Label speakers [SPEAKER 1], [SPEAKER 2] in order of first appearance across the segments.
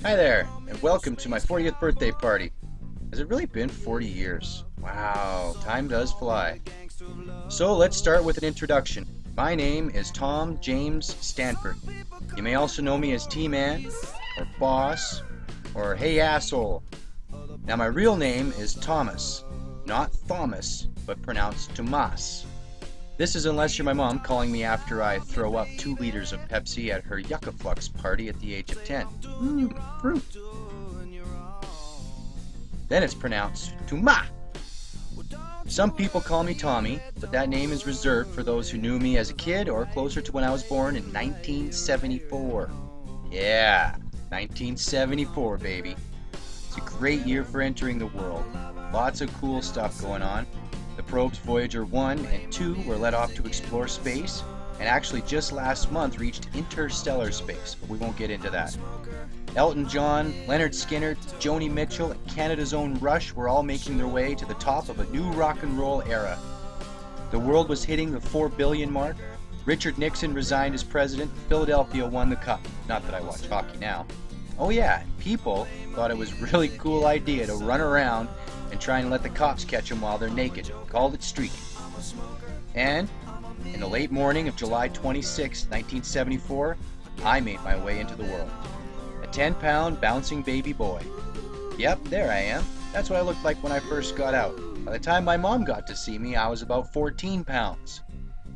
[SPEAKER 1] Hi there, and welcome to my 40th birthday party. Has it really been 40 years? Wow, time does fly. So let's start with an introduction. My name is Tom James Stanford. You may also know me as T-Man, or Boss, or Hey Asshole. Now my real name is Thomas, not Thomas, but pronounced Tomas. This is unless you're my mom calling me after I throw up 2 liters of Pepsi at her Yuccaflux party at the age of 10. Fruit. Then it's pronounced Tuma. Some people call me Tommy, but that name is reserved for those who knew me as a kid or closer to when I was born in 1974. Yeah, 1974, baby. It's a great year for entering the world. Lots of cool stuff going on. The probes Voyager 1 and 2 were let off to explore space, and actually just last month reached interstellar space, but we won't get into that. Elton John, Leonard Skinner, Joni Mitchell, and Canada's own Rush were all making their way to the top of a new rock and roll era. The world was hitting the 4 billion mark. Richard Nixon resigned as president. Philadelphia won the cup. Not that I watch hockey now. Oh yeah, people thought it was a really cool idea to run around and try and let the cops catch them while they're naked. Called it streaking. And in the late morning of July 26, 1974, I made my way into the world. A 10-pound bouncing baby boy. Yep, there I am. That's what I looked like when I first got out. By the time my mom got to see me, I was about 14 pounds.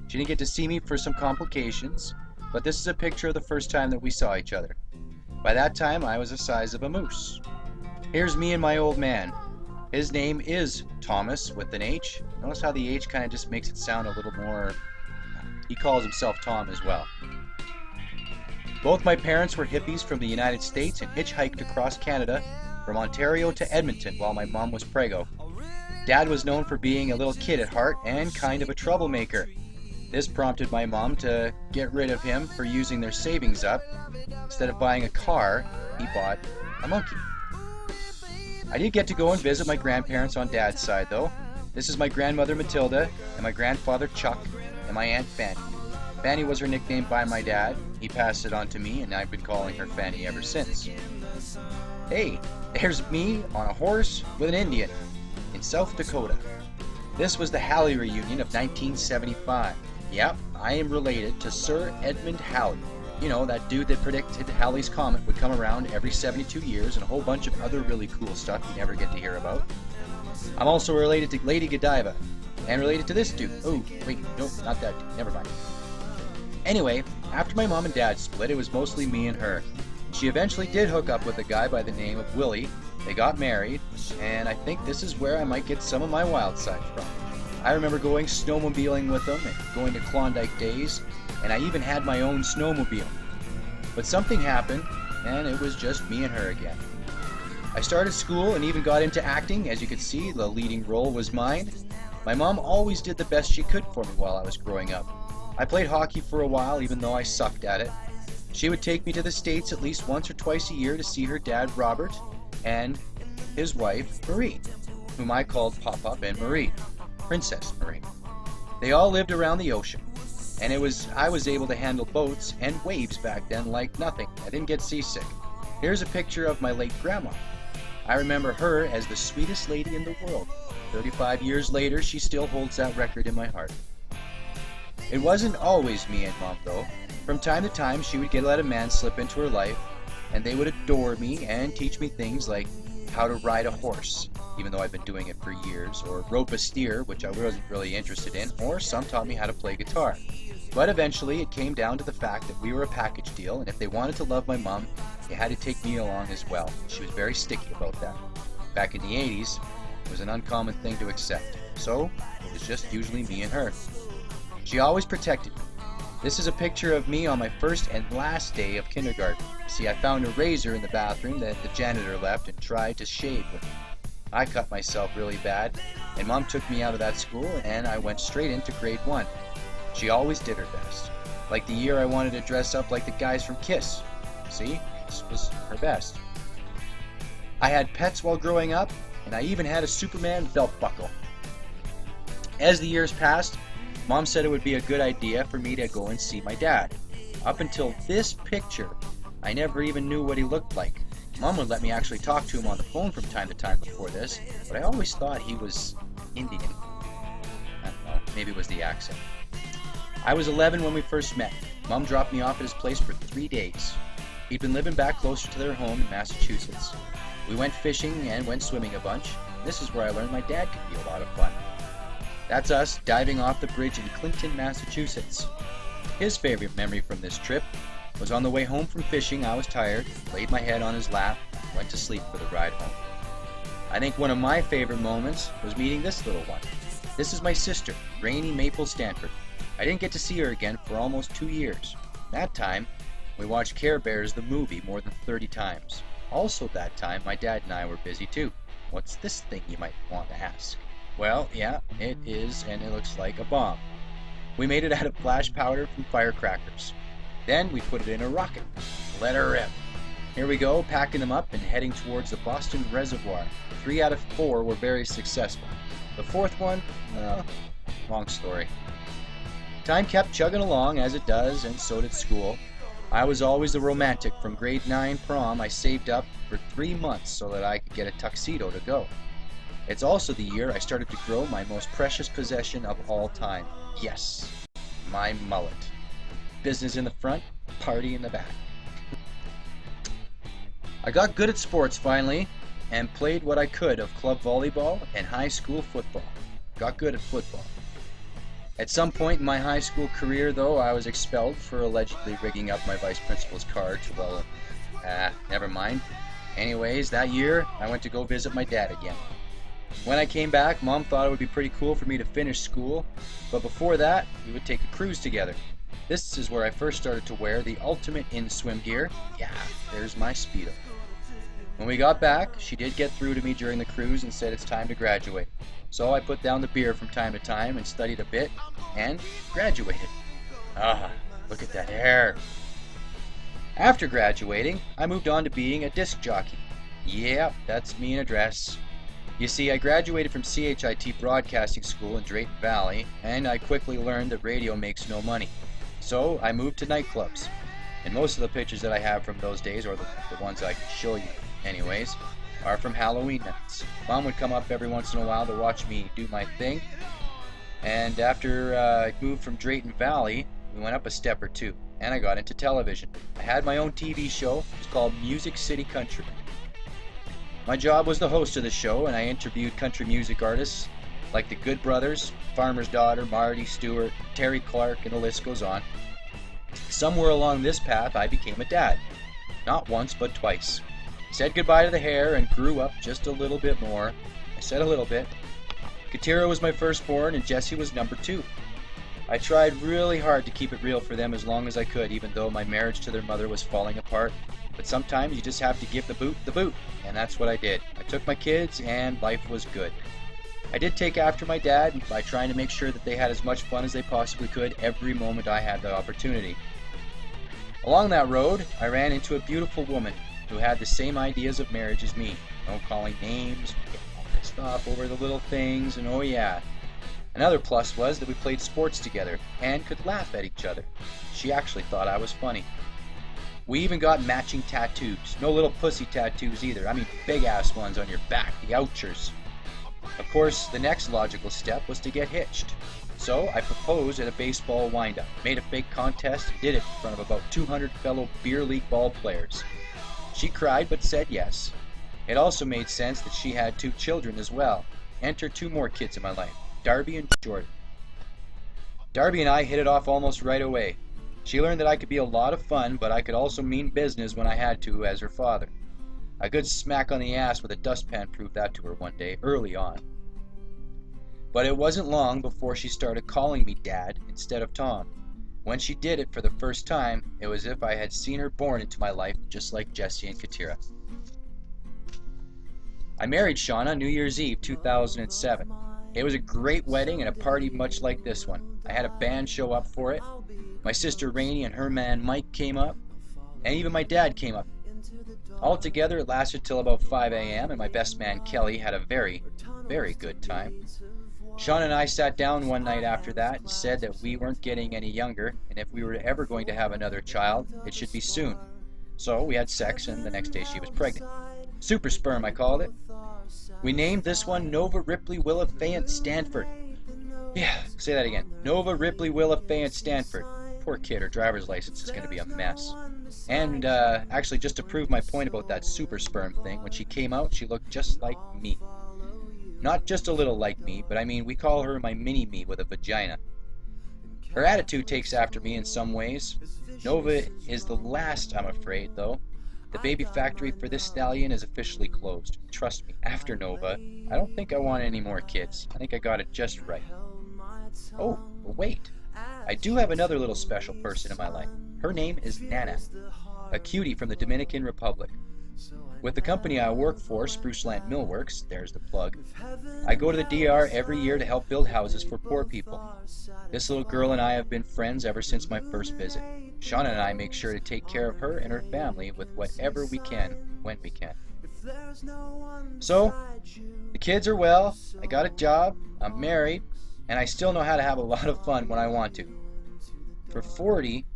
[SPEAKER 1] She didn't get to see me for some complications, but this is a picture of the first time that we saw each other. By that time, I was the size of a moose. Here's me and my old man. His name is Thomas with an H. Notice how the H kind of just makes it sound a little more... He calls himself Tom as well. Both my parents were hippies from the United States and hitchhiked across Canada from Ontario to Edmonton while my mom was preggo. Dad was known for being a little kid at heart and kind of a troublemaker. This prompted my mom to get rid of him for using their savings up. Instead of buying a car, he bought a monkey. I did get to go and visit my grandparents on Dad's side, though. This is my grandmother Matilda, and my grandfather Chuck, and my Aunt Fanny. Fanny was her nickname by my dad. He passed it on to me, and I've been calling her Fanny ever since. Hey, there's me on a horse with an Indian in South Dakota. This was the Halley reunion of 1975. Yep, I am related to Sir Edmund Halley. You know, that dude that predicted Halley's Comet would come around every 72 years and a whole bunch of other really cool stuff you never get to hear about. I'm also related to Lady Godiva, and related to this dude. Oh, wait, nope, not that dude, never mind. Anyway, after my mom and dad split, it was mostly me and her. She eventually did hook up with a guy by the name of Willie. They got married, and I think this is where I might get some of my wild side from. I remember going snowmobiling with them and going to Klondike Days, and I even had my own snowmobile. But something happened, and it was just me and her again. I started school and even got into acting. As you could see, the leading role was mine. My mom always did the best she could for me while I was growing up. I played hockey for a while, even though I sucked at it. She would take me to the States at least once or twice a year to see her dad, Robert, and his wife, Marie, whom I called Pop-Up and Marie, Princess Marie. They all lived around the ocean, and I was able to handle boats and waves back then like nothing. I didn't get seasick. Here's a picture of my late grandma. I remember her as the sweetest lady in the world. 35 years later, she still holds that record in my heart. It wasn't always me and Mom, though. From time to time, she would let a man slip into her life, and they would adore me and teach me things like how to ride a horse, even though I've been doing it for years, or rope a steer, which I wasn't really interested in, or some taught me how to play guitar. But eventually, it came down to the fact that we were a package deal, and if they wanted to love my mom, they had to take me along as well. She was very sticky about that. Back in the 80s, it was an uncommon thing to accept, so it was just usually me and her. She always protected me. This is a picture of me on my first and last day of kindergarten. See, I found a razor in the bathroom that the janitor left and tried to shave with it. I cut myself really bad, and Mom took me out of that school, and I went straight into grade 1. She always did her best. Like the year I wanted to dress up like the guys from Kiss. See, this was her best. I had pets while growing up, and I even had a Superman belt buckle. As the years passed, Mom said it would be a good idea for me to go and see my dad. Up until this picture, I never even knew what he looked like. Mom would let me actually talk to him on the phone from time to time before this, but I always thought he was Indian. I don't know, maybe it was the accent. I was 11 when we first met. Mom dropped me off at his place for 3 days. He'd been living back closer to their home in Massachusetts. We went fishing and went swimming a bunch. This is where I learned my dad could be a lot of fun. That's us diving off the bridge in Clinton, Massachusetts. His favorite memory from this trip was on the way home from fishing. I was tired, laid my head on his lap, went to sleep for the ride home. I think one of my favorite moments was meeting this little one. This is my sister, Rainey Maple Stanford. I didn't get to see her again for almost 2 years. That time, we watched Care Bears the movie more than 30 times. Also that time, my dad and I were busy too. What's this thing, you might want to ask? Well, yeah, it is, and it looks like a bomb. We made it out of flash powder from firecrackers. Then we put it in a rocket. Let her rip. Here we go, packing them up and heading towards the Boston Reservoir. 3 out of 4 were very successful. The 4th one, long story. Time kept chugging along as it does, and so did school. I was always the romantic. From grade 9 prom, I saved up for 3 months so that I could get a tuxedo to go. It's also the year I started to grow my most precious possession of all time. Yes, my mullet. Business in the front, party in the back. I got good at sports finally, and played what I could of club volleyball and high school football. Got good at football. At some point in my high school career, though, I was expelled for allegedly rigging up my vice principal's car to, never mind. Anyways, that year, I went to go visit my dad again. When I came back, Mom thought it would be pretty cool for me to finish school, but before that, we would take a cruise together. This is where I first started to wear the ultimate in swim gear. Yeah, there's my Speedo. When we got back, she did get through to me during the cruise and said it's time to graduate. So I put down the beer from time to time and studied a bit, and graduated. Ah, look at that hair. After graduating, I moved on to being a disc jockey. Yeah, that's me in a dress. You see, I graduated from CHIT Broadcasting School in Drayton Valley, and I quickly learned that radio makes no money. So I moved to nightclubs. And most of the pictures that I have from those days, or the ones I can show you anyways, are from Halloween nights. Mom would come up every once in a while to watch me do my thing. And after I moved from Drayton Valley, we went up a step or two, and I got into television. I had my own TV show. It was called Music City Country. My job was the host of the show, and I interviewed country music artists like the Good Brothers, Farmer's Daughter, Marty Stewart, Terry Clark, and the list goes on. Somewhere along this path, I became a dad. Not once, but twice. Said goodbye to the hair and grew up just a little bit more. I said a little bit. Katira was my firstborn, and Jessie was number 2. I tried really hard to keep it real for them as long as I could, even though my marriage to their mother was falling apart. But sometimes you just have to give the boot, and that's what I did. I took my kids, and life was good. I did take after my dad by trying to make sure that they had as much fun as they possibly could every moment I had the opportunity. Along that road, I ran into a beautiful woman who had the same ideas of marriage as me. No calling names, getting all pissed off over the little things, and oh yeah. Another plus was that we played sports together and could laugh at each other. She actually thought I was funny. We even got matching tattoos. No little pussy tattoos either. I mean big ass ones on your back, the ouchers. Of course, the next logical step was to get hitched. So I proposed at a baseball windup, made a fake contest, and did it in front of about 200 fellow beer league ball players. She cried but said yes. It also made sense that she had 2 children as well. Enter 2 more kids in my life, Darby and Jordan. Darby and I hit it off almost right away. She learned that I could be a lot of fun, but I could also mean business when I had to as her father. A good smack on the ass with a dustpan proved that to her one day, early on. But it wasn't long before she started calling me Dad instead of Tom. When she did it for the first time, it was as if I had seen her born into my life, just like Jessie and Katira. I married Shauna New Year's Eve 2007. It was a great wedding and a party much like this one. I had a band show up for it. My sister Rainey and her man Mike came up, and even my dad came up. Altogether, it lasted till about 5 a.m., and my best man Kelly had a very, very good time. Sean and I sat down one night after that and said that we weren't getting any younger, and if we were ever going to have another child, it should be soon. So we had sex, and the next day she was pregnant. Super sperm, I called it. We named this one Nova Ripley Willa Fayette Stanford. Yeah, say that again. Nova Ripley Willa Fayette Stanford. Poor kid, her driver's license is going to be a mess. And actually, just to prove my point about that super sperm thing, when she came out, she looked just like me. Not just a little like me, but I mean, we call her my mini-me with a vagina. Her attitude takes after me in some ways. Nova is the last, I'm afraid, though. The baby factory for this stallion is officially closed. Trust me, after Nova, I don't think I want any more kids. I think I got it just right. Oh, wait. I do have another little special person in my life. Her name is Nana, a cutie from the Dominican Republic. With the company I work for, Spruceland Millworks, there's the plug, I go to the DR every year to help build houses for poor people. This little girl and I have been friends ever since my first visit. Shauna and I make sure to take care of her and her family with whatever we can, when we can. So, the kids are well, I got a job, I'm married, and I still know how to have a lot of fun when I want to. For 40,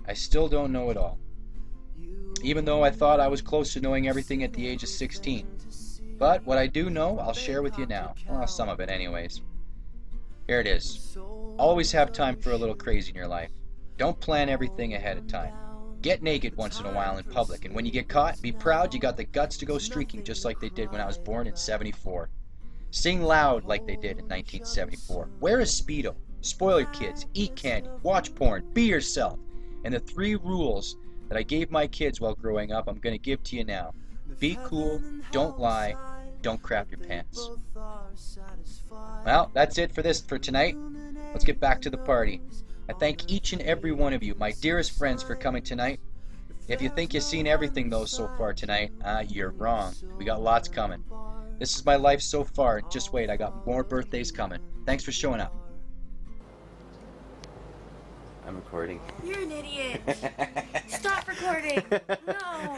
[SPEAKER 1] I still don't know it all. Even though I thought I was close to knowing everything at the age of 16. But what I do know, I'll share with you now. Well, some of it anyways. Here it is. Always have time for a little crazy in your life. Don't plan everything ahead of time. Get naked once in a while in public, and when you get caught, be proud you got the guts to go streaking just like they did when I was born in '74. Sing loud like they did in 1974. Wear a Speedo. Spoil your kids. Eat candy. Watch porn. Be yourself. And the 3 rules that I gave my kids while growing up, I'm going to give to you now. Be cool. Don't lie. Don't crap your pants. Well, that's it for tonight. Let's get back to the party. I thank each and every one of you, my dearest friends, for coming tonight. If you think you've seen everything, though, so far tonight, you're wrong. We got lots coming. This is my life so far. Just wait, I got more birthdays coming. Thanks for showing up. I'm recording.
[SPEAKER 2] You're an idiot. Stop recording. No.